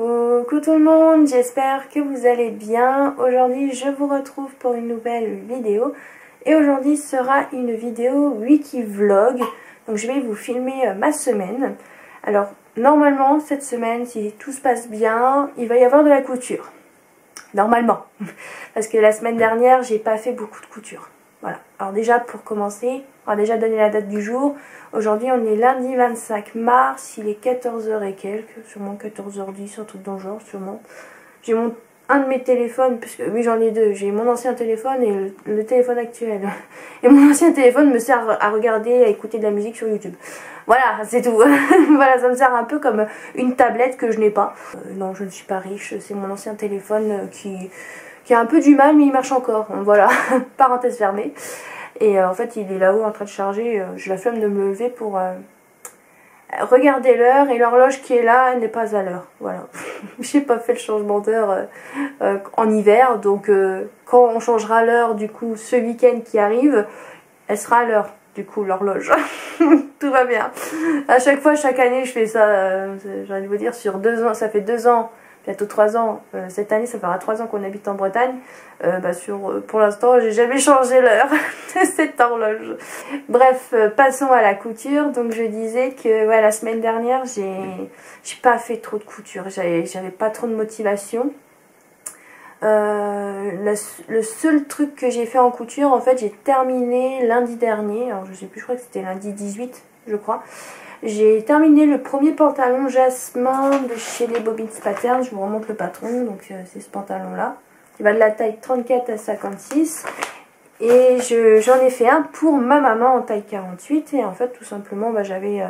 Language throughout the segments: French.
Coucou tout le monde, j'espère que vous allez bien. Aujourd'hui je vous retrouve pour une nouvelle vidéo. Et aujourd'hui sera une vidéo wiki vlog. Donc je vais vous filmer ma semaine. Alors normalement cette semaine, si tout se passe bien, il va y avoir de la couture. Normalement. Parce que la semaine dernière j'ai pas fait beaucoup de couture. Voilà. Alors déjà pour commencer, on va déjà donner la date du jour. Aujourd'hui on est lundi 25 mars, il est 14h et quelques, sûrement 14h10, un truc dans le genre, sûrement. J'ai un de mes téléphones, puisque oui j'en ai deux, j'ai mon ancien téléphone et le téléphone actuel. Et mon ancien téléphone me sert à regarder, à écouter de la musique sur YouTube. Voilà, c'est tout. Voilà, ça me sert un peu comme une tablette que je n'ai pas. Non, je ne suis pas riche, c'est mon ancien téléphone qui a un peu du mal mais il marche encore. Voilà, parenthèse fermée. Et en fait il est là-haut en train de charger, j'ai la flemme de me lever pour regarder l'heure et l'horloge qui est là elle n'est pas à l'heure. Voilà, j'ai pas fait le changement d'heure en hiver donc quand on changera l'heure du coup ce week-end qui arrive, elle sera à l'heure du coup l'horloge. Tout va bien. À chaque fois, chaque année je fais ça, j'ai envie de vous dire sur 2 ans, ça fait 2 ans. Bientôt 3 ans, cette année ça fera 3 ans qu'on habite en Bretagne. Pour l'instant j'ai jamais changé l'heure de cette horloge. Bref, passons à la couture. Donc je disais que ouais, la semaine dernière j'ai pas fait trop de couture, j'avais pas trop de motivation. Le seul truc que j'ai fait en couture, en fait j'ai terminé lundi dernier, alors je sais plus, je crois que c'était lundi 18 je crois. J'ai terminé le premier pantalon jasmin de chez les Bobbins Pattern. Je vous remonte le patron, donc c'est ce pantalon là. Il va de la taille 34 à 56. Et j'en ai fait un pour ma maman en taille 48. Et en fait tout simplement j'avais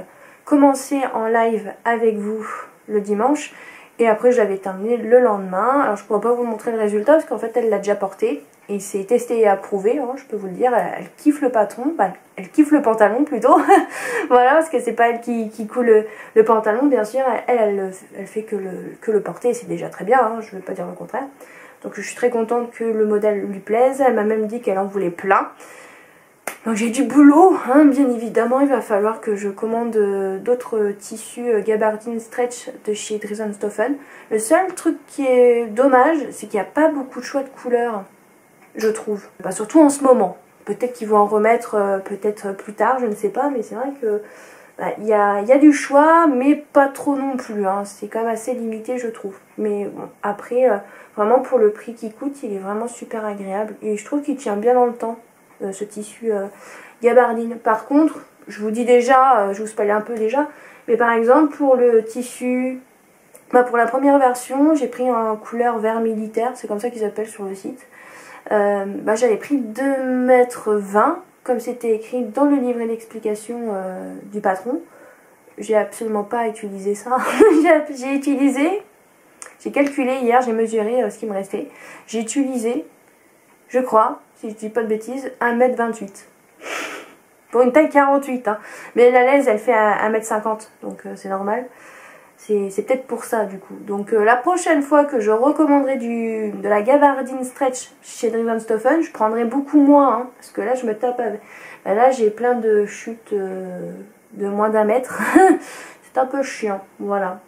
commencé en live avec vous le dimanche. Et après je l'avais terminé le lendemain. Alors je ne pourrais pas vous montrer le résultat parce qu'en fait elle l'a déjà porté. Et c'est testé et approuvé, hein, je peux vous le dire. Elle kiffe le patron, bah, elle kiffe le pantalon plutôt. Voilà, parce que c'est pas elle qui coule le pantalon, bien sûr. Elle fait que le porter, c'est déjà très bien, hein, je ne veux pas dire le contraire. Donc je suis très contente que le modèle lui plaise. Elle m'a même dit qu'elle en voulait plein. Donc j'ai du boulot, hein, bien évidemment. Il va falloir que je commande d'autres tissus gabardine stretch de chez Dries & Stephen. Le seul truc qui est dommage, c'est qu'il n'y a pas beaucoup de choix de couleurs. Je trouve, bah, surtout en ce moment. Peut-être qu'ils vont en remettre peut-être plus tard, je ne sais pas, mais c'est vrai que bah, y a du choix, mais pas trop non plus, hein. C'est quand même assez limité je trouve. Mais bon, après, vraiment pour le prix qu'il coûte, il est vraiment super agréable. Et je trouve qu'il tient bien dans le temps, ce tissu gabardine. Par contre, je vous dis déjà, je vous spoil un peu déjà, mais par exemple pour le tissu, bah, pour la première version, j'ai pris en couleur vert militaire, c'est comme ça qu'ils appellent sur le site. J'avais pris 2,20 m comme c'était écrit dans le livret d'explication du patron. J'ai absolument pas utilisé ça. J'ai calculé hier, j'ai mesuré ce qui me restait. J'ai utilisé, je crois, si je dis pas de bêtises, 1,28 m. Pour une taille 48, hein. Mais la laise elle fait 1,50 m, donc c'est normal. C'est peut-être pour ça du coup. Donc la prochaine fois que je recommanderai de la gabardine stretch chez Dries & Stephen, je prendrai beaucoup moins. Hein, parce que là je me tape avec... Ben là j'ai plein de chutes de moins d'1 mètre. C'est un peu chiant. Voilà.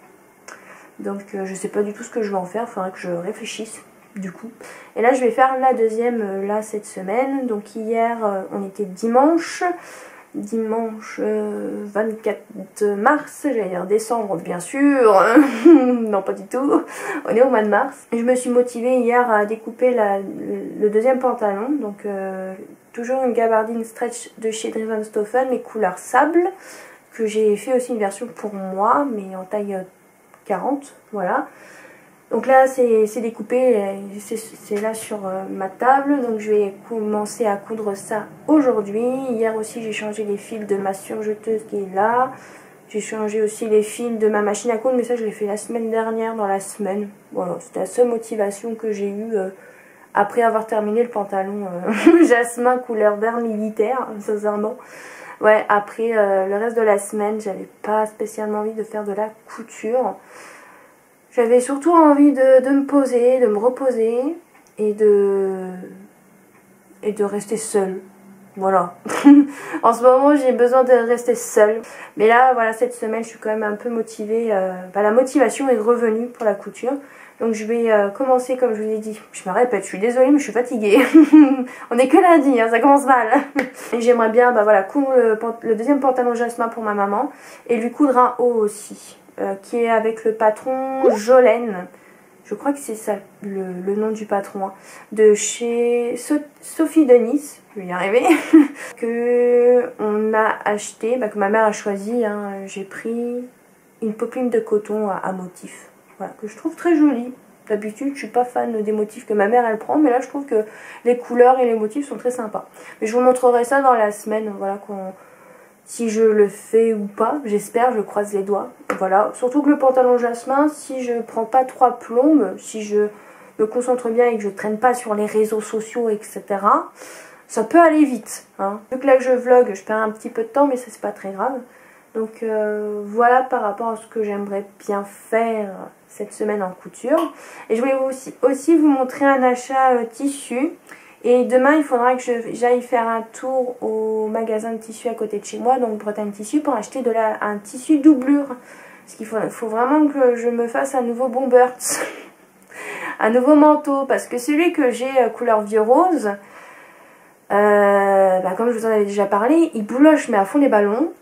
Donc je sais pas du tout ce que je vais en faire. Il faudrait que je réfléchisse du coup. Et là je vais faire la deuxième là cette semaine. Donc hier on était dimanche. Dimanche 24 mars, j'allais dire décembre bien sûr, non pas du tout, on est au mois de mars. Je me suis motivée hier à découper le deuxième pantalon, donc toujours une gabardine stretch de chez Dries & Stephen, mais couleur sable, que j'ai fait aussi une version pour moi, mais en taille 40, voilà. Donc là c'est découpé, c'est là sur ma table, donc je vais commencer à coudre ça aujourd'hui. Hier aussi j'ai changé les fils de ma surjeteuse qui est là. J'ai changé aussi les fils de ma machine à coudre, mais ça je l'ai fait la semaine dernière dans la semaine. Voilà, c'était la seule motivation que j'ai eue après avoir terminé le pantalon jasmin couleur vert militaire, sincèrement. Ouais, après le reste de la semaine j'avais pas spécialement envie de faire de la couture. J'avais surtout envie de me poser, de me reposer et de rester seule. Voilà. En ce moment j'ai besoin de rester seule. Mais là voilà, cette semaine je suis quand même un peu motivée. La motivation est revenue pour la couture. Donc je vais commencer comme je vous ai dit. Je me répète, je suis désolée mais je suis fatiguée. On est que lundi, hein, ça commence mal. Et j'aimerais bien voilà, coudre le deuxième pantalon Jasmin pour ma maman. Et lui coudre un haut aussi. Qui est avec le patron Jolène. Je crois que c'est ça le nom du patron. Hein, de chez Sophie de Nice. Je vais y arriver. Que on a acheté, que ma mère a choisi. Hein, j'ai pris une popeline de coton à motif. Voilà, que je trouve très jolie. D'habitude, je suis pas fan des motifs que ma mère elle prend, mais là je trouve que les couleurs et les motifs sont très sympas. Mais je vous montrerai ça dans la semaine, voilà, si je le fais ou pas, j'espère, je croise les doigts. Voilà, surtout que le pantalon Jasmin, si je prends pas 3 plombes, si je me concentre bien et que je traîne pas sur les réseaux sociaux, etc., ça peut aller vite. Hein. Vu que là je vlog, je perds un petit peu de temps, mais ça c'est pas très grave. Donc voilà par rapport à ce que j'aimerais bien faire cette semaine en couture. Et je voulais aussi vous montrer un achat tissu. Et demain il faudra que j'aille faire un tour au magasin de tissu à côté de chez moi, donc Bretagne Tissu, pour acheter un tissu doublure. Parce qu'il faut vraiment que je me fasse un nouveau bomber, un nouveau manteau. Parce que celui que j'ai couleur vieux rose, comme je vous en avais déjà parlé, il bouloche mais à fond les ballons.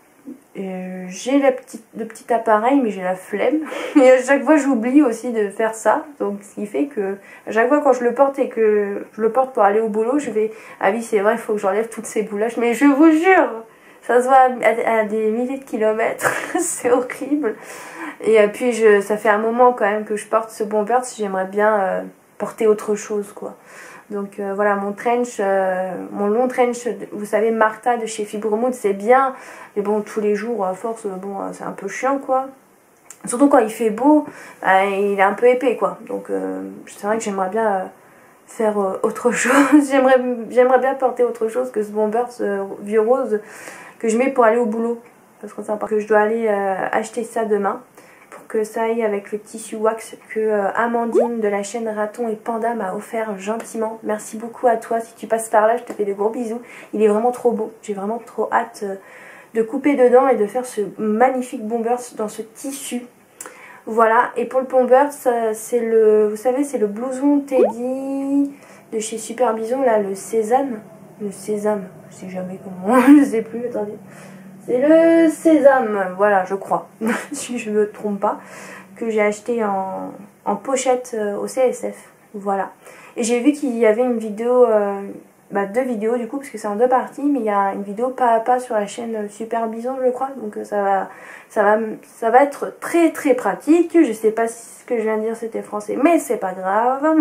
J'ai le petit appareil mais j'ai la flemme et à chaque fois j'oublie aussi de faire ça, donc ce qui fait que à chaque fois quand je le porte et que je le porte pour aller au boulot, je vais ah oui c'est vrai, il faut que j'enlève toutes ces boulaches, mais je vous jure ça se voit à des milliers de kilomètres. C'est horrible. Et puis ça fait un moment quand même que je porte ce bomber, j'aimerais bien porter autre chose quoi. Donc voilà, mon trench, mon long trench, vous savez, Martha de chez Fibromood, c'est bien. Mais bon, tous les jours, à force, bon, c'est un peu chiant, quoi. Surtout quand il fait beau, il est un peu épais, quoi. Donc c'est vrai que j'aimerais bien faire autre chose. J'aimerais bien porter autre chose que ce bomber, ce vieux rose que je mets pour aller au boulot. Parce que je dois aller acheter ça demain. Que ça aille avec le tissu wax que Amandine de la chaîne Raton et Panda m'a offert gentiment. Merci beaucoup à toi, si tu passes par là je te fais de gros bisous. Il est vraiment trop beau, j'ai vraiment trop hâte de couper dedans et de faire ce magnifique bomber dans ce tissu. Voilà, et pour le bomber c'est vous savez c'est le blouson Teddy de chez Super Bison là, le sésame, je sais jamais comment, je sais plus, attendez. C'est le sésame, voilà, je crois, si je ne me trompe pas, que j'ai acheté en pochette au CSF, voilà. Et j'ai vu qu'il y avait une vidéo, 2 vidéos du coup, parce que c'est en 2 parties, mais il y a une vidéo pas à pas sur la chaîne Super Bison, je crois, donc ça va être très très pratique. Je sais pas si ce que je viens de dire c'était français, mais c'est pas grave.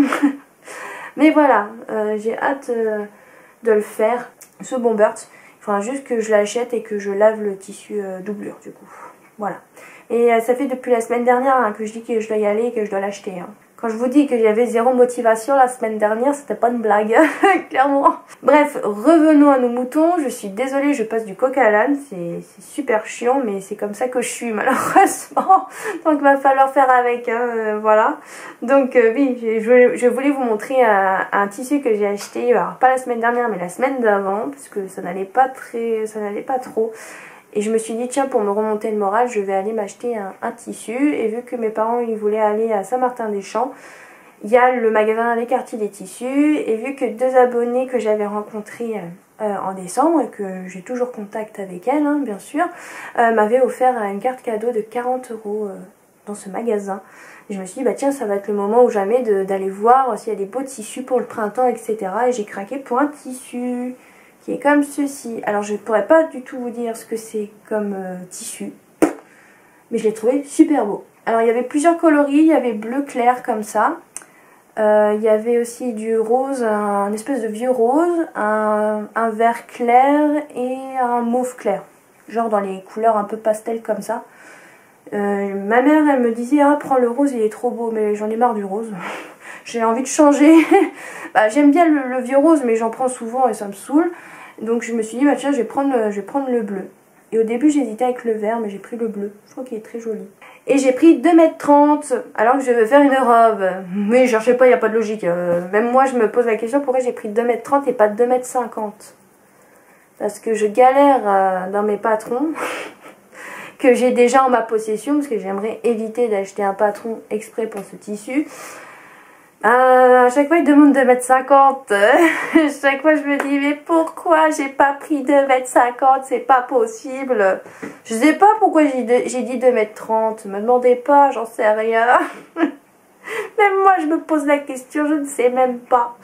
Mais voilà, j'ai hâte de le faire, ce bomber. Il faudra juste que je l'achète et que je lave le tissu doublure du coup. Voilà. Et ça fait depuis la semaine dernière hein, que je dis que je dois y aller et que je dois l'acheter. Hein. Quand je vous dis que j'avais 0 motivation la semaine dernière, c'était pas une blague, clairement. Bref, revenons à nos moutons. Je suis désolée, je passe du coq à l'âne. C'est super chiant, mais c'est comme ça que je suis malheureusement. Donc il va falloir faire avec, hein, voilà. Donc oui, je voulais vous montrer un tissu que j'ai acheté, alors pas la semaine dernière, mais la semaine d'avant, parce que ça n'allait pas trop. Et je me suis dit tiens, pour me remonter le moral, je vais aller m'acheter un tissu. Et vu que mes parents ils voulaient aller à Saint-Martin-des-Champs, il y a le magasin Les Quartiers des Tissus. Et vu que 2 abonnés que j'avais rencontrés en décembre, et que j'ai toujours contact avec elles hein, bien sûr, m'avaient offert une carte cadeau de 40 € dans ce magasin. Et je me suis dit bah tiens, ça va être le moment ou jamais d'aller voir s'il y a des beaux tissus pour le printemps, etc. Et j'ai craqué pour un tissu qui est comme ceci. Alors je ne pourrais pas du tout vous dire ce que c'est comme tissu, mais je l'ai trouvé super beau. Alors il y avait plusieurs coloris, il y avait bleu clair comme ça, il y avait aussi du rose, un espèce de vieux rose, un vert clair et un mauve clair, genre dans les couleurs un peu pastel comme ça. Ma mère elle me disait ah prends le rose il est trop beau, mais j'en ai marre du rose. J'ai envie de changer. J'aime bien le vieux rose mais j'en prends souvent et ça me saoule. Donc je me suis dit bah tiens je vais prendre le bleu. Et au début j'hésitais avec le vert mais j'ai pris le bleu. Je trouve qu'il est très joli. Et j'ai pris 2,30 m alors que je veux faire une robe. Mais cherchez pas, il n'y a pas de logique. Même moi je me pose la question pourquoi j'ai pris 2,30 m et pas 2,50 m. parce que je galère dans mes patrons que j'ai déjà en ma possession, parce que j'aimerais éviter d'acheter un patron exprès pour ce tissu. À chaque fois il demande 2,50 m. Chaque fois je me dis mais pourquoi j'ai pas pris 2,50 m, c'est pas possible. Je sais pas pourquoi j'ai dit 2,30 m, me demandez pas, j'en sais rien. Même moi je me pose la question, je ne sais même pas.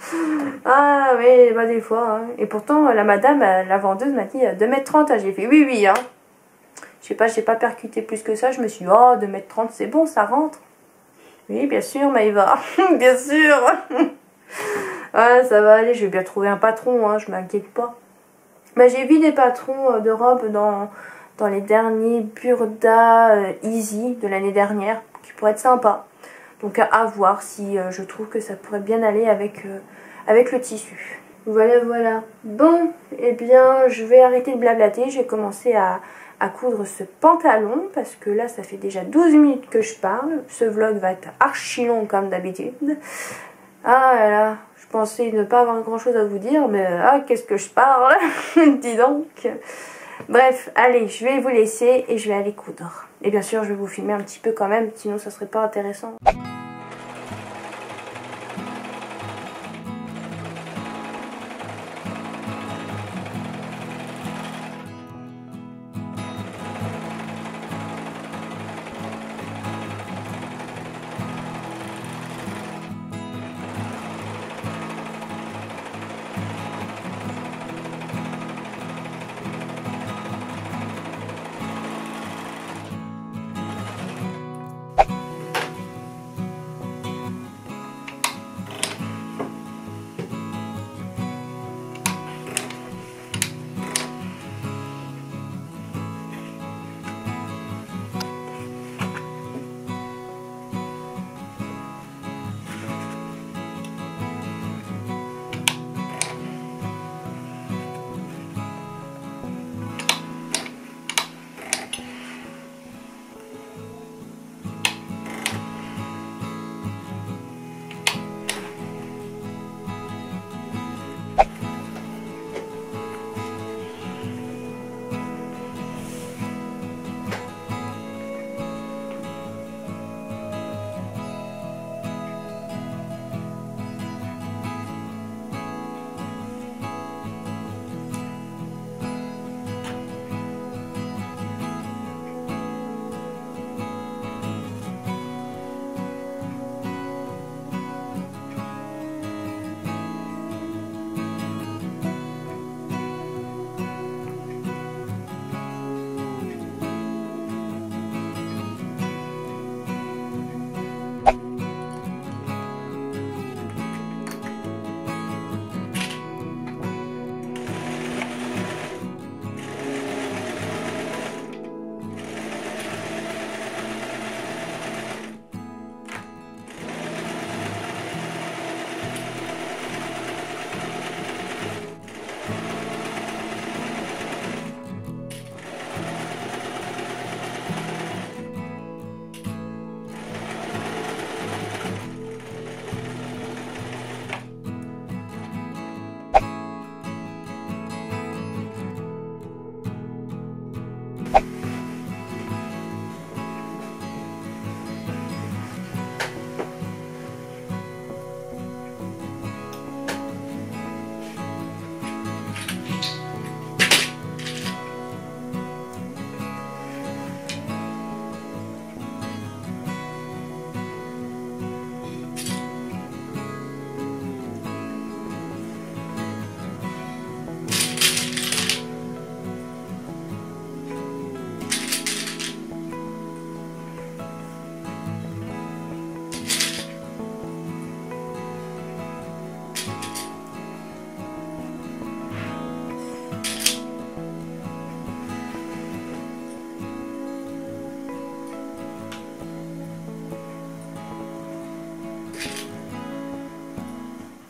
Ah oui, bah des fois hein. Et pourtant la madame, la vendeuse m'a dit 2,30 m. J'ai fait oui oui hein. Je sais pas, j'ai pas percuté plus que ça, je me suis dit oh 2,30 m c'est bon, ça rentre. Oui, bien sûr, Maïva. Bien sûr. Ouais, ça va aller, je vais bien trouver un patron, hein, je m'inquiète pas. Bah, j'ai vu des patrons de robes dans les derniers Burda Easy de l'année dernière, qui pourraient être sympas. Donc à voir si je trouve que ça pourrait bien aller avec le tissu. Voilà, voilà. Bon, eh bien, je vais arrêter de blablater, je vais commencer à coudre ce pantalon parce que là ça fait déjà 12 minutes que je parle. Ce vlog va être archi long comme d'habitude. Ah là là, je pensais ne pas avoir grand chose à vous dire, mais ah qu'est-ce que je parle. Dis donc. Bref, allez, je vais vous laisser et je vais aller coudre. Et bien sûr je vais vous filmer un petit peu quand même, sinon ça serait pas intéressant.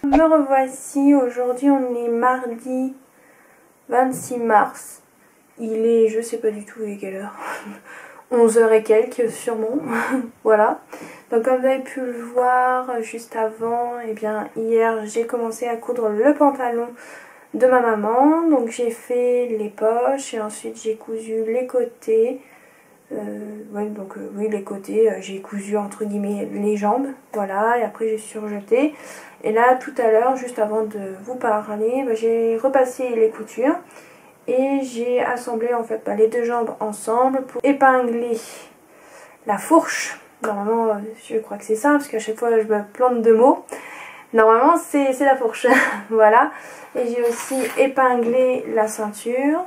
Me revoici, aujourd'hui on est mardi 26 mars. Il est, je sais pas du tout il est quelle heure, 11h et quelques sûrement, voilà. Donc comme vous avez pu le voir juste avant, et bien hier j'ai commencé à coudre le pantalon de ma maman. Donc j'ai fait les poches et ensuite j'ai cousu les côtés. Oui, les côtés, j'ai cousu entre guillemets les jambes, voilà, et après j'ai surjeté. Et là tout à l'heure, juste avant de vous parler, j'ai repassé les coutures et j'ai assemblé en fait les deux jambes ensemble pour épingler la fourche. Normalement je crois que c'est ça parce qu'à chaque fois je me plante de mots. Normalement c'est la fourche. Voilà. Et j'ai aussi épinglé la ceinture.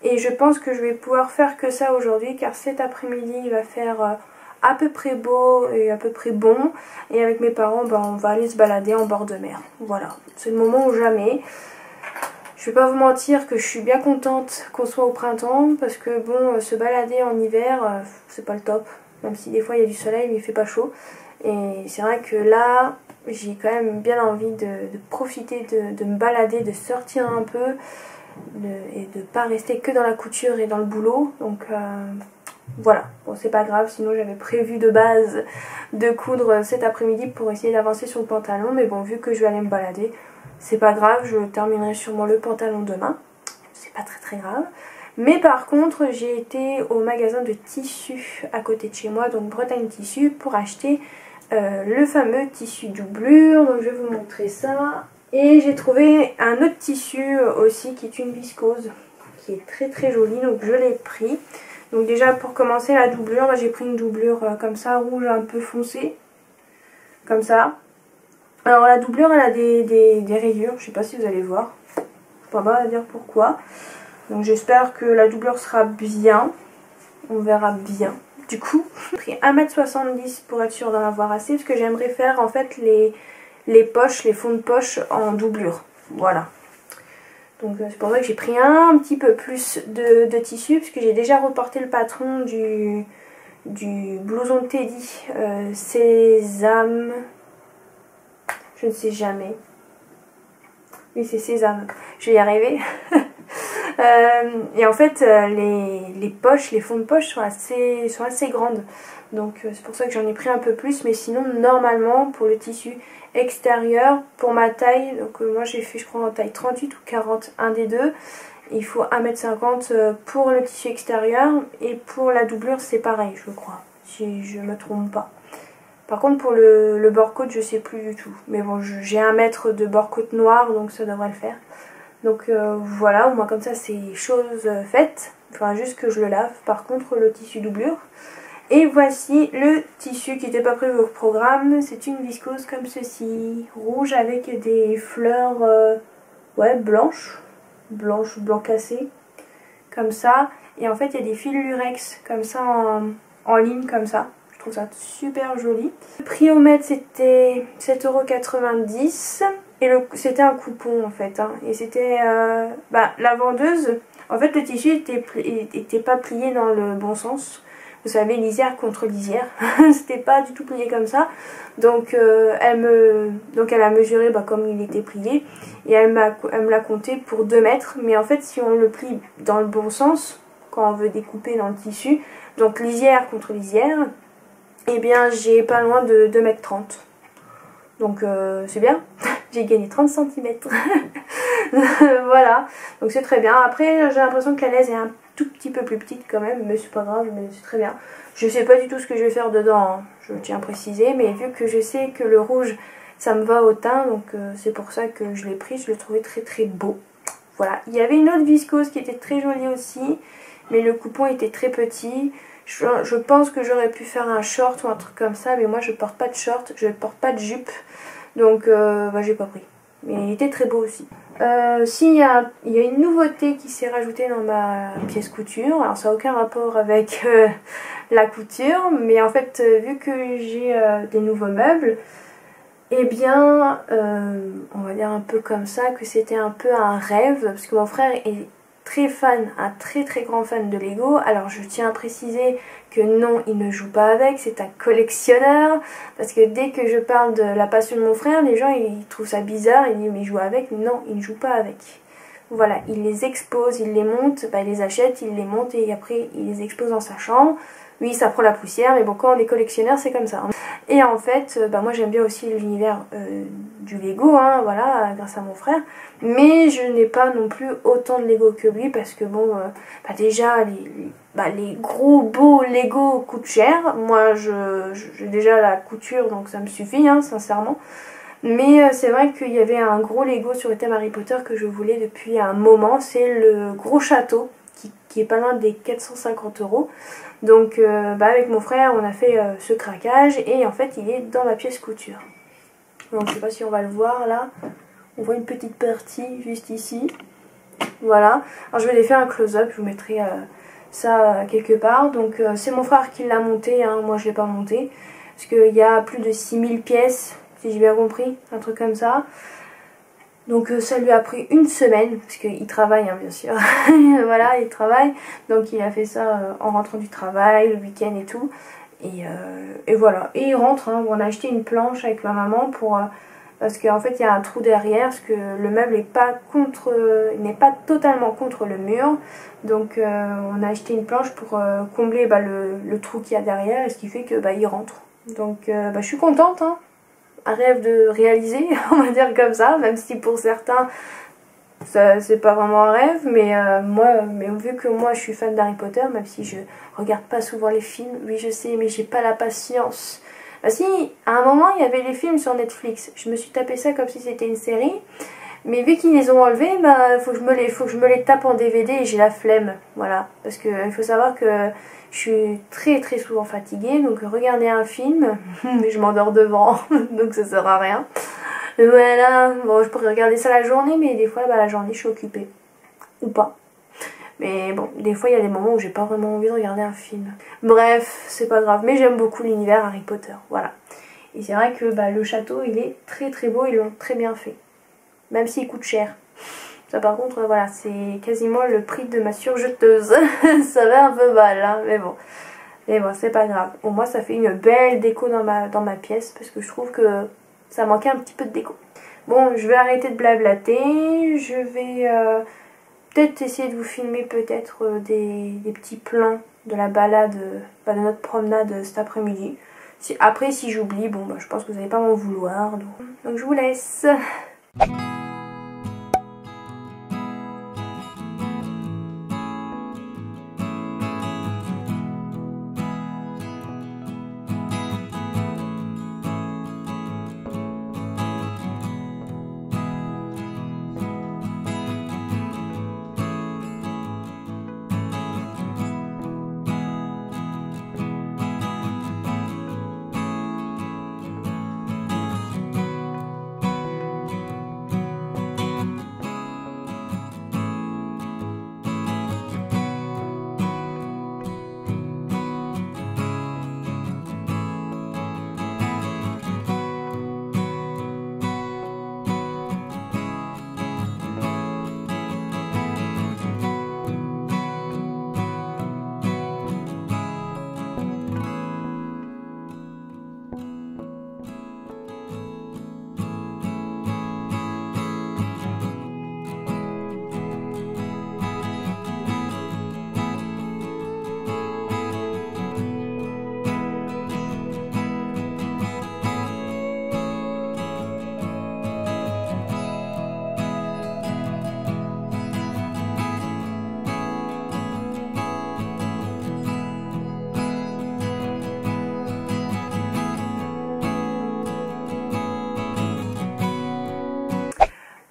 Et je pense que je vais pouvoir faire que ça aujourd'hui car cet après-midi il va faire à peu près beau et à peu près bon. Et avec mes parents on va aller se balader en bord de mer. Voilà, c'est le moment ou jamais. Je vais pas vous mentir que je suis bien contente qu'on soit au printemps parce que bon, se balader en hiver c'est pas le top. Même si des fois il y a du soleil mais il fait pas chaud. Et c'est vrai que là j'ai quand même bien envie de profiter de me balader, de sortir un peu. Et de pas rester que dans la couture et dans le boulot. Donc voilà, bon c'est pas grave, sinon j'avais prévu de base de coudre cet après-midi pour essayer d'avancer sur le pantalon, mais bon vu que je vais aller me balader, c'est pas grave, je terminerai sûrement le pantalon demain, c'est pas très grave. Mais par contre j'ai été au magasin de tissus à côté de chez moi, donc Bretagne Tissus, pour acheter le fameux tissu doublure. Donc je vais vous montrer ça. Et j'ai trouvé un autre tissu aussi qui est une viscose qui est très jolie, donc je l'ai pris. Donc déjà pour commencer la doublure, j'ai pris une doublure comme ça, rouge un peu foncé, comme ça. Alors la doublure elle a des rayures, je sais pas si vous allez voir, pas mal à dire pourquoi. Donc j'espère que la doublure sera bien, on verra bien. Du coup, j'ai pris 1,70 m pour être sûre d'en avoir assez, parce que j'aimerais faire en fait les poches, les fonds de poche en doublure. Voilà. Donc c'est pour ça que j'ai pris un petit peu plus de tissu, puisque j'ai déjà reporté le patron du blouson de Teddy Sésame. Je ne sais jamais. Oui, c'est Sésame. Je vais y arriver. Et en fait les poches, les fonds de poche sont assez grandes. Donc c'est pour ça que j'en ai pris un peu plus. Mais sinon normalement pour le tissu extérieur, pour ma taille, donc moi j'ai fait je crois en taille 38 ou 40, un des deux, il faut 1,50 m pour le tissu extérieur. Et pour la doublure c'est pareil je crois, si je me trompe pas. Par contre pour le bord-côte je sais plus du tout. Mais bon j'ai 1 mètre de bord-côte noir donc ça devrait le faire. Donc voilà, au moins comme ça c'est chose faite. Il faudra juste que je le lave par contre le tissu doublure. Et voici le tissu qui n'était pas prévu au programme. C'est une viscose comme ceci, rouge avec des fleurs blanches, blanc cassé, comme ça. Et en fait il y a des fils lurex comme ça en ligne comme ça. Je trouve ça super joli. Le prix au mètre c'était 7,90 €. Et c'était un coupon en fait, hein. Et c'était la vendeuse, en fait le tissu était pas plié dans le bon sens. Vous savez, lisière contre lisière, c'était pas du tout plié comme ça. Donc elle a mesuré comme il était plié et elle me l'a compté pour 2 mètres. Mais en fait si on le plie dans le bon sens, quand on veut découper dans le tissu, donc lisière contre lisière, et bien j'ai pas loin de 2,30 m. Donc c'est bien, j'ai gagné 30 cm. Voilà, donc c'est très bien. Après j'ai l'impression que la laisse est un tout petit peu plus petite quand même, mais c'est pas grave, mais c'est très bien. Je sais pas du tout ce que je vais faire dedans, hein, je tiens à préciser, mais vu que je sais que le rouge ça me va au teint, donc c'est pour ça que je l'ai pris, je le trouvais très beau. Voilà, il y avait une autre viscose qui était très jolie aussi, mais le coupon était très petit. Je pense que j'aurais pu faire un short ou un truc comme ça, mais moi je porte pas de short, je porte pas de jupe, donc j'ai pas pris. Mais il était très beau aussi. Il y a une nouveauté qui s'est rajoutée dans ma pièce couture. Alors ça n'a aucun rapport avec la couture, mais en fait vu que j'ai des nouveaux meubles, eh bien on va dire un peu comme ça que c'était un peu un rêve, parce que mon frère est très fan, un très grand fan de Lego. Alors je tiens à préciser que non, il ne joue pas avec, c'est un collectionneur, parce que dès que je parle de la passion de mon frère, les gens ils trouvent ça bizarre, ils disent mais il joue avec. Non, il ne joue pas avec. Voilà, il les expose, il les monte, il les achète, il les monte et après il les expose dans sa chambre. Oui, ça prend la poussière, mais bon, quand on est collectionneur c'est comme ça, hein. Et en fait, moi j'aime bien aussi l'univers du Lego, hein, voilà, grâce à mon frère. Mais je n'ai pas non plus autant de Lego que lui parce que bon, déjà les gros beaux Lego coûtent cher. Moi j'ai déjà la couture donc ça me suffit, hein, sincèrement. Mais c'est vrai qu'il y avait un gros Lego sur le thème Harry Potter que je voulais depuis un moment. C'est le gros château qui est pas loin des 450 €. Donc avec mon frère on a fait ce craquage et en fait il est dans ma pièce couture. Donc je sais pas si on va le voir là. On voit une petite partie juste ici. Voilà. Alors je vais les faire un close-up, je vous mettrai ça quelque part. Donc c'est mon frère qui l'a monté, hein. Moi je l'ai pas monté. Parce qu'il y a plus de 6000 pièces, si j'ai bien compris, un truc comme ça. Donc ça lui a pris une semaine, parce qu'il travaille hein, bien sûr, voilà il travaille, donc il a fait ça en rentrant du travail, le week-end et tout, et voilà, et il rentre, hein. On a acheté une planche avec ma maman pour, parce qu'en fait il y a un trou derrière, parce que le meuble n'est pas il n'est pas totalement contre le mur, donc on a acheté une planche pour combler le trou qu'il y a derrière, et ce qui fait que il rentre, donc je suis contente, hein. Un rêve de réaliser, on va dire comme ça, même si pour certains c'est pas vraiment un rêve, mais vu que moi je suis fan d'Harry Potter, même si je regarde pas souvent les films, oui je sais, mais j'ai pas la patience. Bah si, à un moment il y avait les films sur Netflix, je me suis tapé ça comme si c'était une série, mais vu qu'ils les ont enlevés, faut que je me les tape en DVD et j'ai la flemme, voilà, parce que il faut savoir que je suis très très souvent fatiguée, donc regarder un film, je m'endors devant, donc ça sert à rien. Voilà, bon je pourrais regarder ça la journée, mais des fois la journée je suis occupée, ou pas. Mais bon, des fois il y a des moments où j'ai pas vraiment envie de regarder un film. Bref, c'est pas grave, mais j'aime beaucoup l'univers Harry Potter, voilà. Et c'est vrai que le château il est très très beau, ils l'ont très bien fait. Même s'il coûte cher. Ça par contre voilà, c'est quasiment le prix de ma surjeteuse. Ça va un peu mal hein, mais bon. Mais bon, c'est pas grave. Au moins ça fait une belle déco dans ma pièce, parce que je trouve que ça manquait un petit peu de déco. Bon, je vais arrêter de blablater. Je vais peut-être essayer de vous filmer peut-être des petits plans de la balade, de notre promenade cet après-midi. Après si j'oublie, bon je pense que vous n'allez pas m'en vouloir. Donc je vous laisse.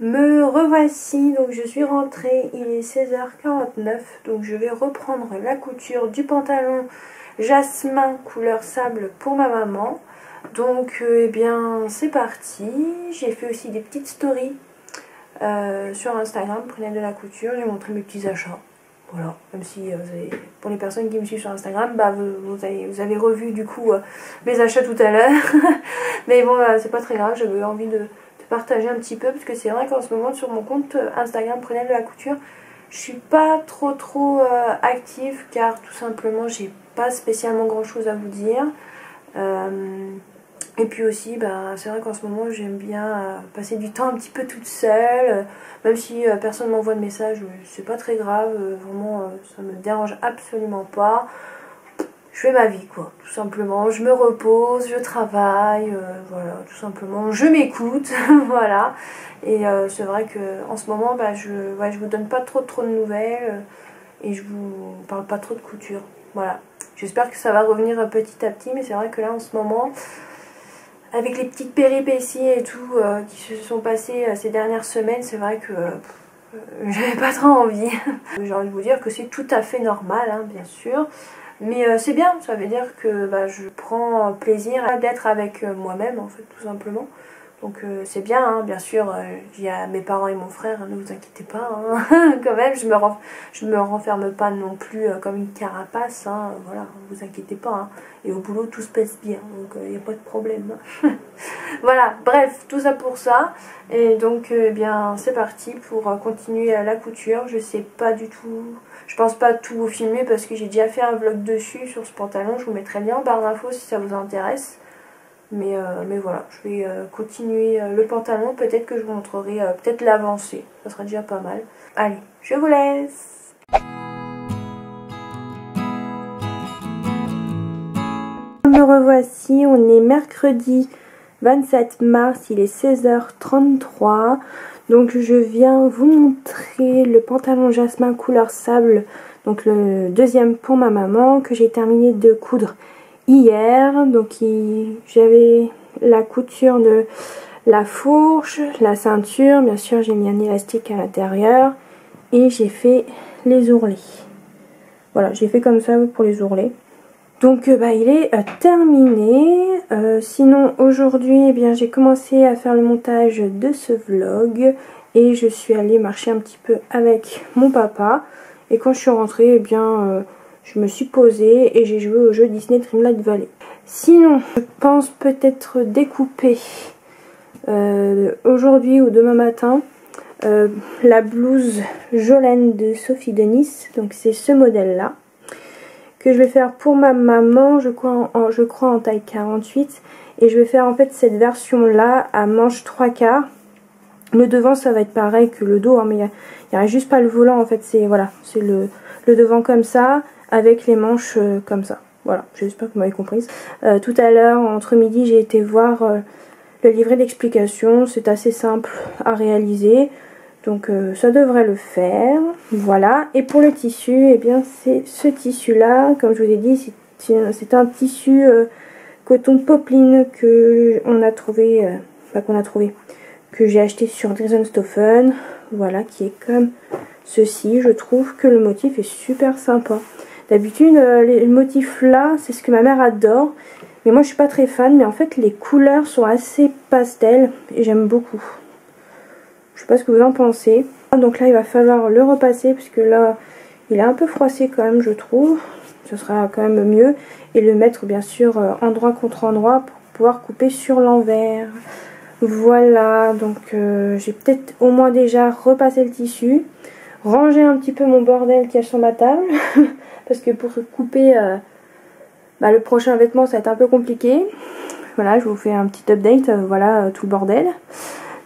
Me revoici, donc je suis rentrée, il est 16h49, donc je vais reprendre la couture du pantalon jasmin couleur sable pour ma maman. Donc eh bien c'est parti, j'ai fait aussi des petites stories sur Instagram, prenez de la couture, j'ai montré mes petits achats. Voilà, même si pour les personnes qui me suivent sur Instagram, vous avez revu du coup mes achats tout à l'heure. Mais bon, c'est pas très grave, j'avais envie de partager un petit peu, parce que c'est vrai qu'en ce moment sur mon compte Instagram Prunelle de la couture, je suis pas trop active, car tout simplement j'ai pas spécialement grand chose à vous dire. Et puis aussi c'est vrai qu'en ce moment j'aime bien passer du temps un petit peu toute seule, même si personne m'envoie de message, c'est pas très grave, vraiment ça me dérange absolument pas. je fais ma vie quoi, tout simplement. Je me repose, je travaille, voilà, tout simplement. Je m'écoute, voilà. Et c'est vrai que en ce moment, bah, je vous donne pas trop de nouvelles et je vous parle pas trop de couture. Voilà. J'espère que ça va revenir petit à petit, mais c'est vrai que là en ce moment, avec les petites péripéties et tout qui se sont passées ces dernières semaines, c'est vrai que j'avais pas trop envie. J'ai envie de vous dire que c'est tout à fait normal, hein, bien sûr. Mais c'est bien, ça veut dire que bah, je prends plaisir d'être avec moi-même, en fait, tout simplement. Donc c'est bien, hein, bien sûr, il y a mes parents et mon frère, hein, ne vous inquiétez pas, hein. Quand même, je me renferme pas non plus comme une carapace, hein, voilà, ne vous inquiétez pas, hein. Et au boulot, tout se passe bien, donc il n'y a pas de problème. Voilà, bref, tout ça pour ça, et donc eh bien c'est parti pour continuer la couture. Je sais pas du tout, je pense pas tout vous filmer parce que j'ai déjà fait un vlog dessus sur ce pantalon, je vous mettrai bien en barre d'infos si ça vous intéresse. Mais voilà, je vais continuer le pantalon, peut-être que je vous montrerai peut-être l'avancée, ça sera déjà pas mal. Allez, je vous laisse. Me revoici, on est mercredi 27 mars, il est 16h33. Donc je viens vous montrer le pantalon jasmin couleur sable, donc le deuxième pour ma maman, que j'ai terminé de coudre hier. Donc j'avais la couture de la fourche, la ceinture, bien sûr j'ai mis un élastique à l'intérieur et j'ai fait les ourlets. Voilà, j'ai fait comme ça pour les ourlets. Donc bah, il est terminé. Sinon aujourd'hui eh bien j'ai commencé à faire le montage de ce vlog et je suis allée marcher un petit peu avec mon papa. Et quand je suis rentrée, eh bien je me suis posée et j'ai joué au jeu Disney Dreamlight Valley. Sinon, je pense peut-être découper aujourd'hui ou demain matin la blouse Jolene de Sophie Denis. Donc c'est ce modèle là que je vais faire pour ma maman, je crois en taille 48. Et je vais faire en fait cette version là à manche 3/4. Le devant ça va être pareil que le dos, hein, mais il n'y a juste pas le volant en fait. C'est voilà, c'est le devant comme ça avec les manches comme ça. Voilà, j'espère que vous m'avez comprise. Tout à l'heure, entre midi, j'ai été voir le livret d'explication. C'est assez simple à réaliser. Donc ça devrait le faire. Voilà. Et pour le tissu, eh bien c'est ce tissu là. Comme je vous ai dit, c'est un tissu coton popeline qu'on a trouvé, que j'ai acheté sur Dresdenstoffen. Voilà, qui est comme ceci. Je trouve que le motif est super sympa. D'habitude, les motifs là, c'est ce que ma mère adore. Mais moi, je suis pas très fan. Mais en fait, les couleurs sont assez pastel. Et j'aime beaucoup. Je sais pas ce que vous en pensez. Donc là, il va falloir le repasser. Puisque là, il est un peu froissé quand même, je trouve. Ce sera quand même mieux. Et le mettre, bien sûr, endroit contre endroit. Pour pouvoir couper sur l'envers. Voilà. Donc, j'ai peut-être au moins déjà repassé le tissu. Ranger un petit peu mon bordel qu'il y a sur ma table. Parce que pour couper le prochain vêtement ça va être un peu compliqué. Voilà, je vous fais un petit update, voilà tout le bordel.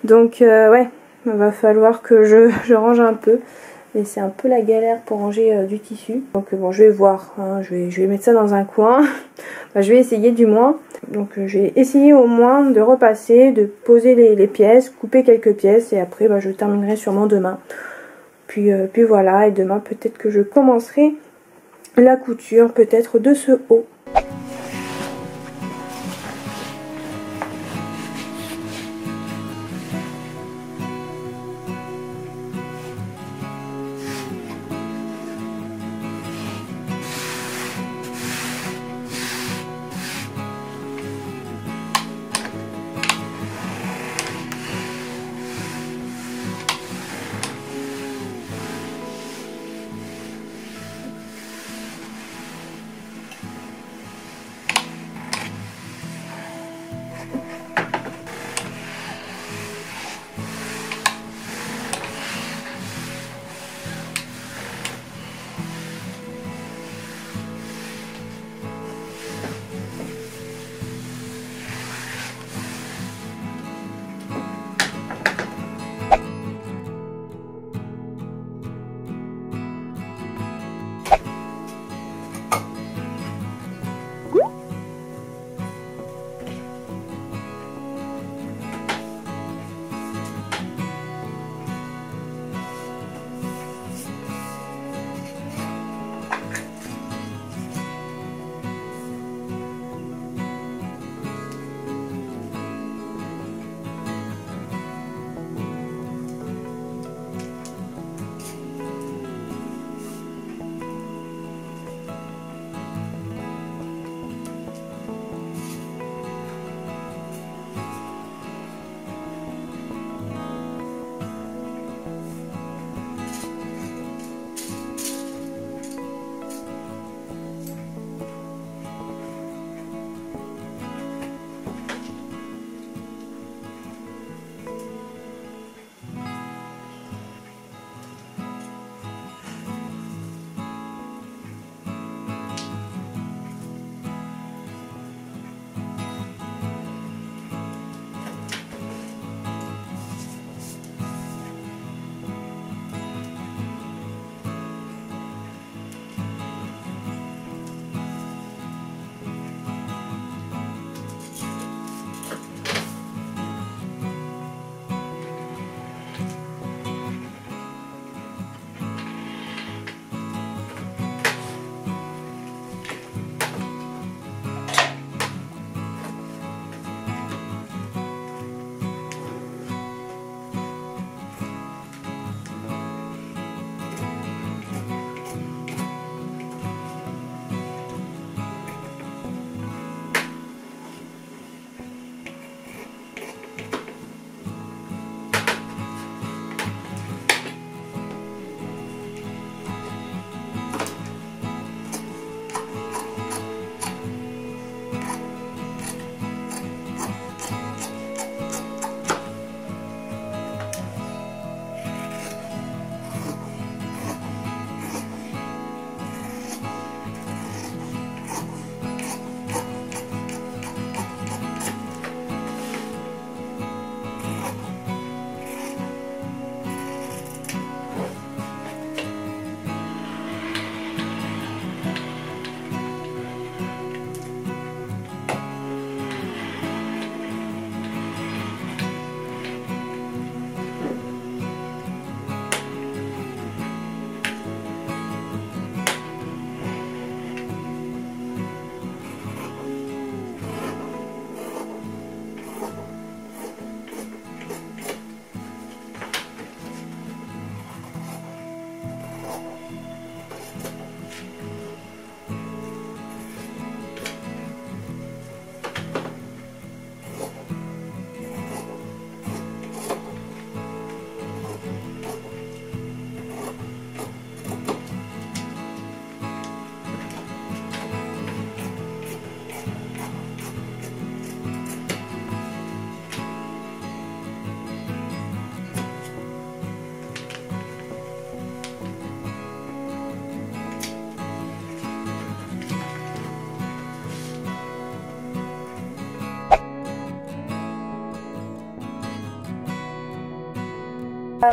Donc ouais, il va falloir que je range un peu. Et c'est un peu la galère pour ranger du tissu. Donc bon, je vais voir, hein, je vais mettre ça dans un coin. Je vais essayer du moins. Donc je vais essayer au moins de repasser, de poser les pièces, couper quelques pièces. Et après je terminerai sûrement demain. Puis voilà, et demain peut-être que je commencerai la couture peut-être de ce haut.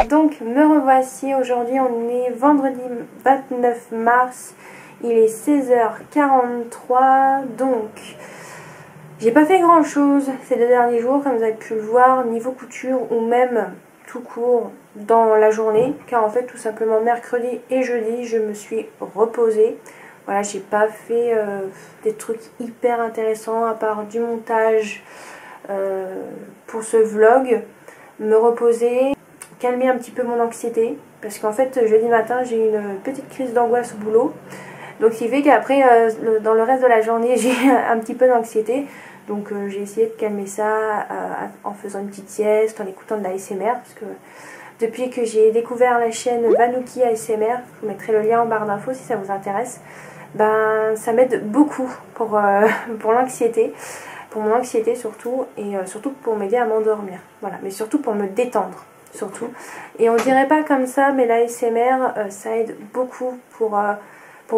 Donc me revoici, aujourd'hui on est vendredi 29 mars, il est 16h43, donc j'ai pas fait grand chose ces 2 derniers jours comme vous avez pu le voir niveau couture ou même tout court dans la journée, car en fait tout simplement mercredi et jeudi je me suis reposée. Voilà, j'ai pas fait des trucs hyper intéressants à part du montage pour ce vlog, me reposer, calmer un petit peu mon anxiété, parce qu'en fait jeudi matin j'ai eu une petite crise d'angoisse au boulot, donc ce qui fait qu'après dans le reste de la journée j'ai un petit peu d'anxiété, donc j'ai essayé de calmer ça en faisant une petite sieste, en écoutant de la ASMR, parce que depuis que j'ai découvert la chaîne Vanouki ASMR, je vous mettrai le lien en barre d'infos si ça vous intéresse, ben ça m'aide beaucoup pour l'anxiété, pour mon anxiété surtout, et surtout pour m'aider à m'endormir, voilà, mais surtout pour me détendre surtout. Et on dirait pas comme ça, mais l'ASMR ça aide beaucoup pour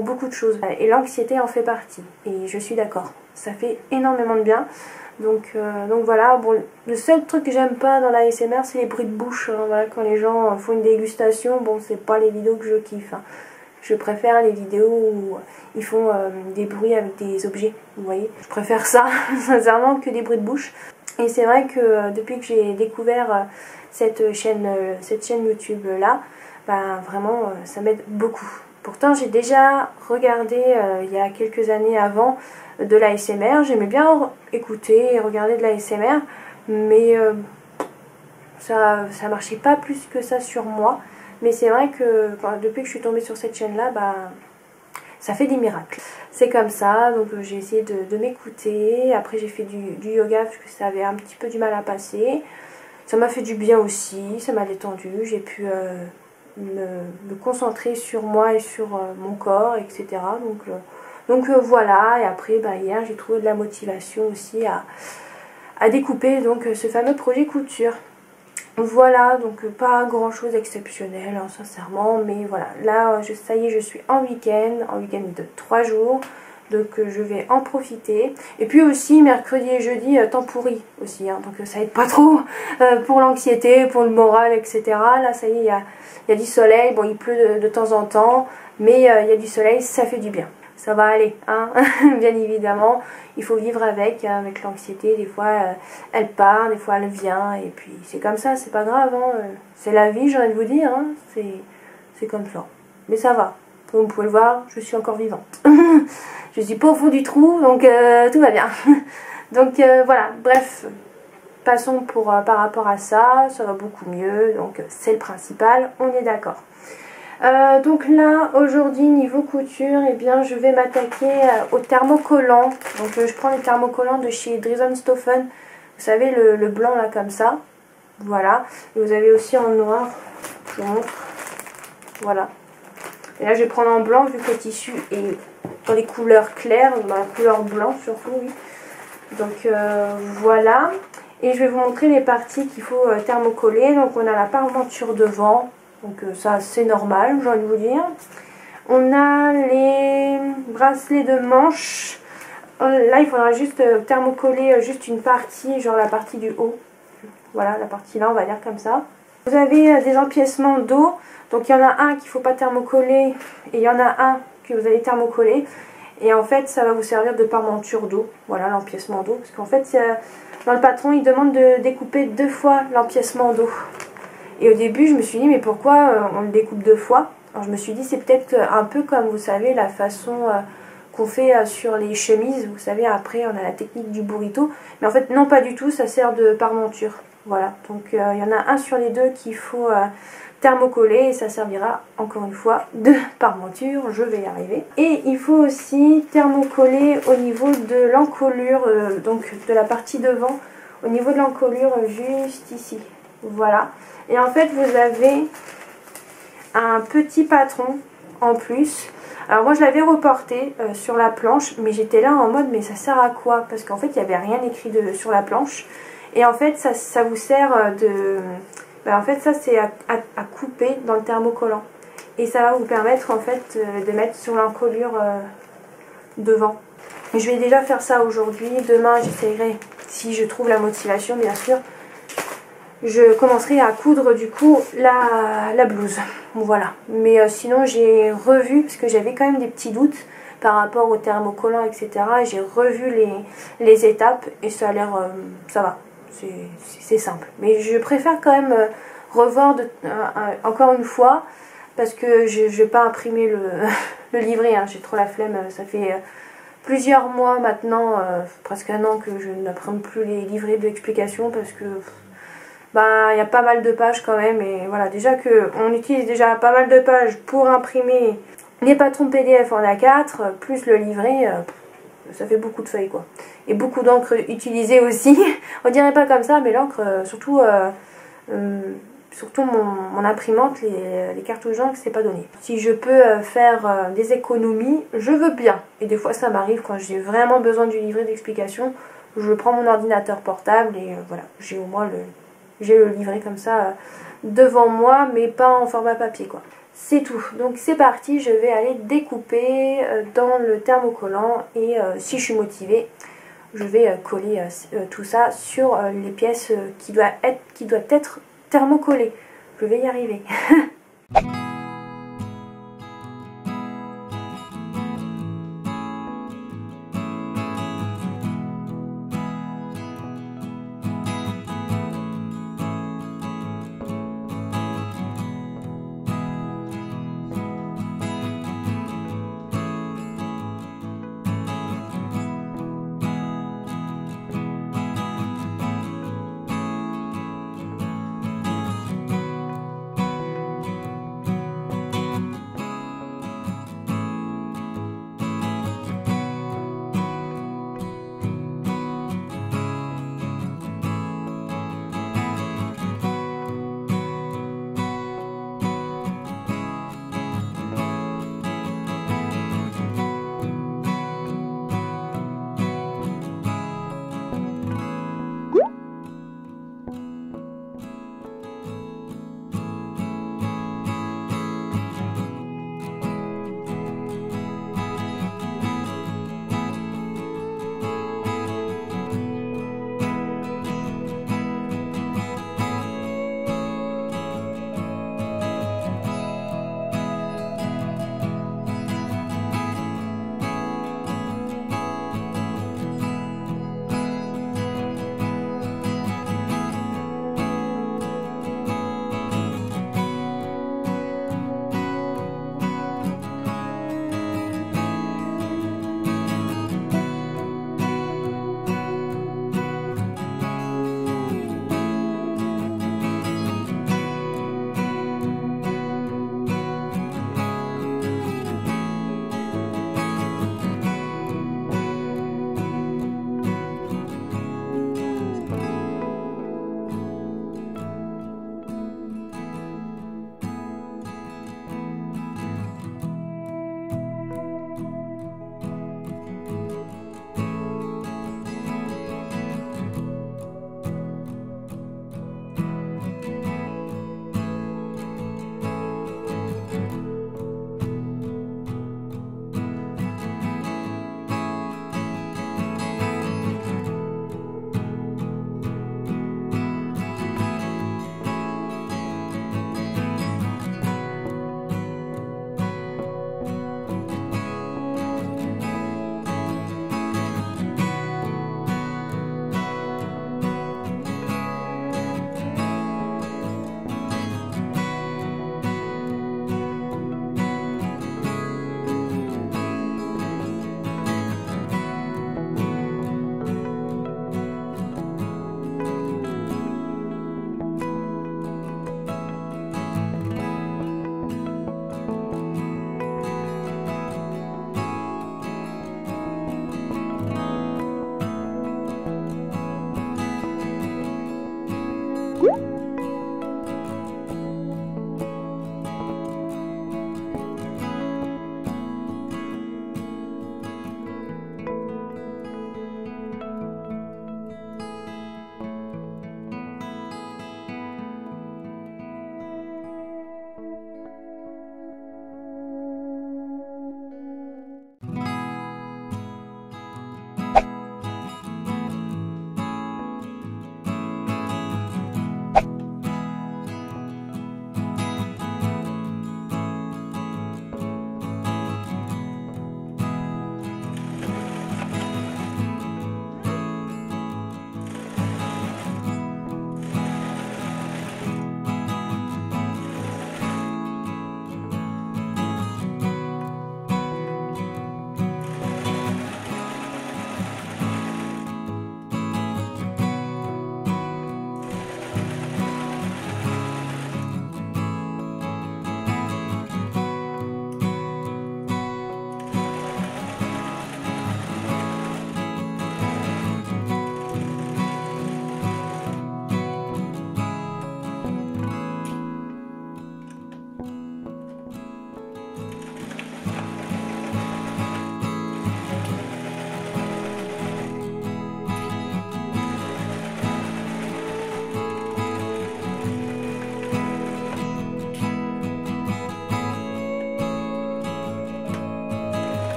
beaucoup de choses, et l'anxiété en fait partie, et je suis d'accord, ça fait énormément de bien. Donc voilà, bon, le seul truc que j'aime pas dans l'ASMR c'est les bruits de bouche, hein, voilà, quand les gens font une dégustation, bon c'est pas les vidéos que je kiffe, hein. Je préfère les vidéos où ils font des bruits avec des objets, vous voyez. Je préfère ça, sincèrement, que des bruits de bouche. Et c'est vrai que depuis que j'ai découvert cette chaîne YouTube là, bah, vraiment ça m'aide beaucoup. Pourtant j'ai déjà regardé il y a quelques années avant de l'ASMR. J'aimais bien écouter et regarder de l'ASMR, mais ça marchait pas plus que ça sur moi. Mais c'est vrai que depuis que je suis tombée sur cette chaîne là, bah, ça fait des miracles. C'est comme ça, donc j'ai essayé de m'écouter. Après j'ai fait du yoga parce que ça avait un petit peu du mal à passer. Ça m'a fait du bien aussi, ça m'a détendu. J'ai pu me concentrer sur moi et sur mon corps, etc. Donc voilà, et après bah, hier j'ai trouvé de la motivation aussi à découper donc ce fameux projet couture. Voilà, donc pas grand chose d'exceptionnel, hein, sincèrement, mais voilà, là ça y est, je suis en week-end de 3 jours, donc je vais en profiter. Et puis aussi mercredi et jeudi, temps pourri aussi, hein, donc ça aide pas trop pour l'anxiété, pour le moral, etc. Là ça y est, il y a du soleil, bon il pleut de temps en temps, mais il y a du soleil, ça fait du bien. Ça va aller, hein. Bien évidemment, il faut vivre avec l'anxiété, des fois elle part, des fois elle vient, et puis c'est comme ça, c'est pas grave, hein. C'est la vie, j'ai envie de vous dire, hein. C'est comme ça. Mais ça va, comme vous pouvez le voir, je suis encore vivante. Je suis pas au fond du trou, donc tout va bien. Donc voilà, bref, passons par rapport à ça, ça va beaucoup mieux, donc c'est le principal, on est d'accord. Donc là aujourd'hui niveau couture, eh bien je vais m'attaquer au thermocollant. Donc je prends les thermocollants de chez Dries&Stoffen, vous savez le blanc là comme ça, voilà. Et vous avez aussi en noir, je vous montre, voilà. Et là je vais prendre en blanc vu que le tissu est dans les couleurs claires, dans la couleur blanc surtout, oui. Donc voilà. Et je vais vous montrer les parties qu'il faut thermocoller. Donc on a la parmenture devant. Donc ça c'est normal, j'ai envie de vous dire. On a les bracelets de manche. Là il faudra juste thermocoller juste une partie, genre la partie du haut. Voilà, la partie là on va dire comme ça. Vous avez des empiècements dos. Donc il y en a un qu'il ne faut pas thermocoller et il y en a un que vous allez thermocoller. Et en fait ça va vous servir de parmenture dos. Voilà l'empiècement dos. Parce qu'en fait dans le patron il demande de découper 2 fois l'empiècement dos. Et au début je me suis dit mais pourquoi on le découpe 2 fois? Alors je me suis dit c'est peut-être un peu comme vous savez la façon qu'on fait sur les chemises. Vous savez après on a la technique du burrito. Mais en fait non pas du tout, ça sert de parmenture. Voilà, donc il y en a un sur les deux qu'il faut thermocoller et ça servira encore une fois de parmenture, je vais y arriver. Et il faut aussi thermocoller au niveau de l'encolure, donc de la partie devant, au niveau de l'encolure juste ici. Voilà. Et en fait vous avez un petit patron en plus. Alors moi je l'avais reporté sur la planche, mais j'étais là en mode mais ça sert à quoi? Parce qu'en fait il n'y avait rien écrit sur la planche. Et en fait ça vous sert de... Ben, en fait ça c'est à couper dans le thermocollant. Et ça va vous permettre en fait de mettre sur l'encolure devant. Je vais déjà faire ça aujourd'hui. Demain j'essaierai, si je trouve la motivation bien sûr, je commencerai à coudre du coup la blouse. Voilà. Mais sinon j'ai revu, parce que j'avais quand même des petits doutes par rapport au thermocollant, etc. J'ai revu les étapes et ça a l'air, ça va, c'est simple. Mais je préfère quand même revoir encore une fois, parce que je ne vais pas imprimer le livret, hein. J'ai trop la flemme, ça fait plusieurs mois maintenant, presque un an que je n'imprime plus les livrets d'explication parce que bah il y a pas mal de pages quand même, et voilà, déjà que on utilise déjà pas mal de pages pour imprimer les patrons PDF en A4 plus le livret, ça fait beaucoup de feuilles quoi, et beaucoup d'encre utilisée aussi. On dirait pas comme ça, mais l'encre surtout surtout mon imprimante, les cartouches d'encre, c'est pas donné. Si je peux faire des économies, je veux bien, et des fois ça m'arrive quand j'ai vraiment besoin du livret d'explication, je prends mon ordinateur portable et voilà, j'ai au moins j'ai le livret comme ça devant moi, mais pas en format papier quoi. C'est tout. Donc c'est parti, je vais aller découper dans le thermocollant et si je suis motivée, je vais coller tout ça sur les pièces qui doivent être thermocollées. Je vais y arriver.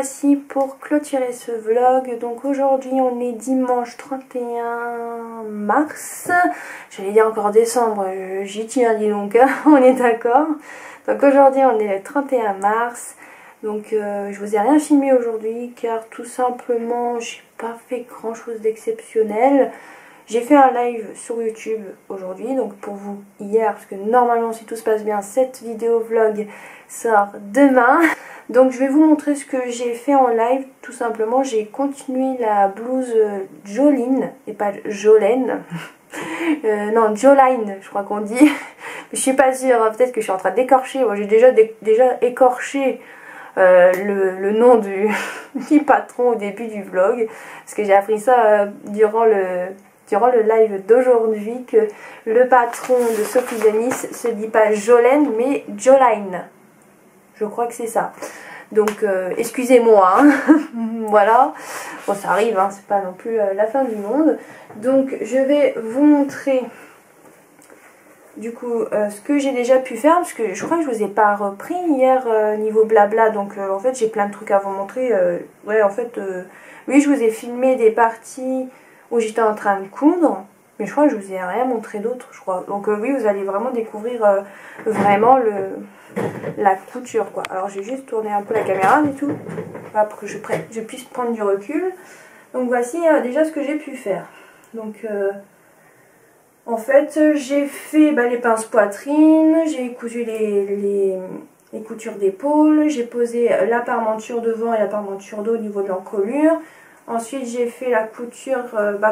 revoici pour clôturer ce vlog. Donc aujourd'hui on est dimanche 31 mars. J'allais dire encore décembre, j'y tiens dis donc, hein, on est d'accord. Donc aujourd'hui on est le 31 mars. Donc je vous ai rien filmé aujourd'hui car tout simplement j'ai pas fait grand chose d'exceptionnel. J'ai fait un live sur YouTube aujourd'hui, donc pour vous hier, parce que normalement si tout se passe bien, cette vidéo vlog sort demain. Donc je vais vous montrer ce que j'ai fait en live. Tout simplement j'ai continué la blouse Jolene, et pas Jolene. Non, Jolene je crois qu'on dit. Je suis pas sûre, hein, peut-être que je suis en train d'écorcher. Bon, j'ai déjà écorché le nom du patron au début du vlog. Parce que j'ai appris ça durant le live d'aujourd'hui, que le patron de Sophie Denis se dit pas Jolene mais Jolene. Je crois que c'est ça. Donc excusez-moi, hein. Voilà. Bon, ça arrive, hein, c'est pas non plus la fin du monde. Donc je vais vous montrer du coup ce que j'ai déjà pu faire, parce que je crois que je vous ai pas repris hier niveau blabla. Donc en fait j'ai plein de trucs à vous montrer. Ouais, en fait oui, je vous ai filmé des parties où j'étais en train de coudre, mais je crois que je vous ai rien montré d'autre, je crois. Donc oui, vous allez vraiment découvrir vraiment la couture, quoi. Alors j'ai juste tourné un peu la caméra et tout, voilà, pour que je puisse prendre du recul. Donc voici déjà ce que j'ai pu faire. Donc en fait j'ai fait les pinces poitrine, j'ai cousu les coutures d'épaule, j'ai posé la parmenture devant et la parmenture dos au niveau de l'encolure. Ensuite j'ai fait la couture,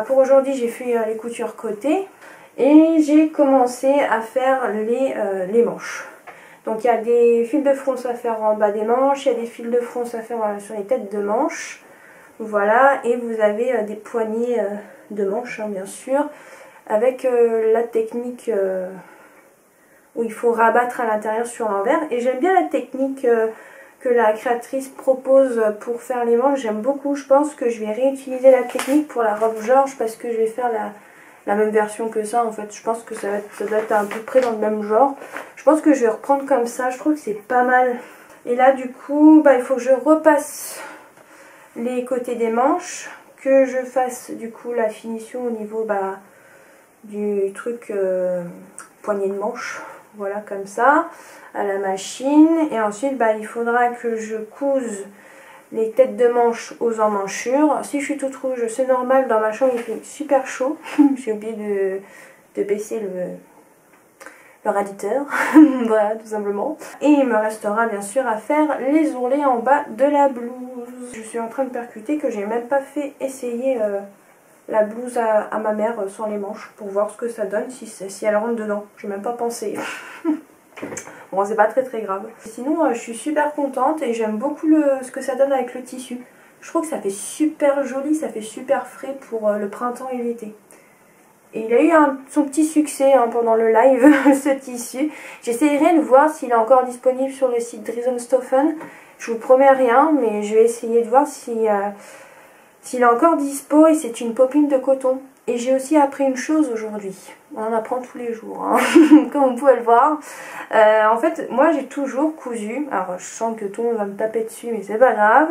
pour aujourd'hui j'ai fait les coutures côté. Et j'ai commencé à faire les manches. Donc il y a des fils de fronce à faire en bas des manches, il y a des fils de fronce à faire sur les têtes de manches. Voilà, et vous avez des poignées de manches, hein, bien sûr, avec la technique où il faut rabattre à l'intérieur sur l'envers. Et j'aime bien la technique que la créatrice propose pour faire les manches, j'aime beaucoup. Je pense que je vais réutiliser la technique pour la robe Georges, parce que je vais faire la même version que ça en fait. Je pense que ça doit être à peu près dans le même genre. Je pense que je vais reprendre comme ça, je trouve que c'est pas mal. Et là du coup il faut que je repasse les côtés des manches, que je fasse du coup la finition au niveau du truc poignée de manche. Voilà, comme ça, à la machine. Et ensuite il faudra que je couse les têtes de manche aux emmanchures. Si je suis toute rouge, c'est normal, dans ma chambre il fait super chaud. J'ai oublié de baisser le radiateur. Voilà, tout simplement. Et il me restera bien sûr à faire les ourlets en bas de la blouse. Je suis en train de percuter que j'ai même pas fait essayer la blouse à ma mère sans les manches, pour voir ce que ça donne, si elle rentre dedans. J'ai même pas pensé. Bon, c'est pas très grave. Sinon je suis super contente et j'aime beaucoup ce que ça donne avec le tissu. Je trouve que ça fait super joli, ça fait super frais pour le printemps et l'été. Et il a eu son petit succès pendant le live, ce tissu. J'essaierai de voir s'il est encore disponible sur le site Drizonstoffen. Je vous promets rien, mais je vais essayer de voir s'il est encore dispo. Et c'est une popine de coton. Et j'ai aussi appris une chose aujourd'hui. On en apprend tous les jours, hein. Comme vous pouvez le voir. En fait, moi j'ai toujours cousu. Alors je sens que tout le monde va me taper dessus, mais c'est pas grave.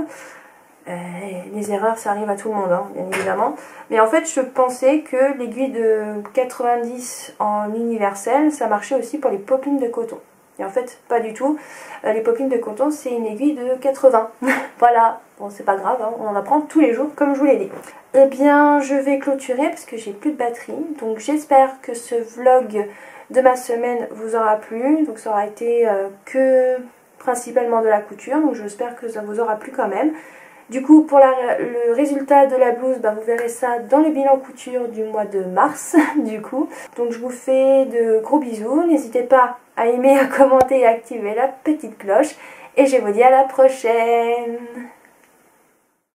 Les erreurs, ça arrive à tout le monde, hein, bien évidemment. Mais en fait, je pensais que l'aiguille de 90 en universel, ça marchait aussi pour les popines de coton. Et en fait, pas du tout. Les popines de coton, c'est une aiguille de 80. Voilà. Bon, c'est pas grave, hein, on en apprend tous les jours, comme je vous l'ai dit. Eh bien, je vais clôturer parce que j'ai plus de batterie. Donc, j'espère que ce vlog de ma semaine vous aura plu. Donc, ça aura été que principalement de la couture. Donc, j'espère que ça vous aura plu quand même. Du coup, pour le résultat de la blouse, vous verrez ça dans le bilan couture du mois de mars, du coup. Donc, je vous fais de gros bisous. N'hésitez pas à aimer, à commenter et à activer la petite cloche. Et je vous dis à la prochaine.